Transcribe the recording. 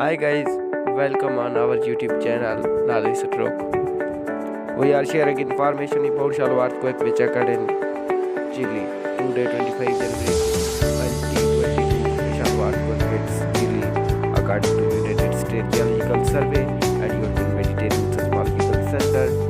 Hi guys, welcome on our YouTube channel Knowledge Stroke. We are sharing information about shallow earthquake which occurred in Chile today 25 January 2022. Shallow earthquake hits Chile according to United States Geological Survey and European Mediterranean Seismological Center.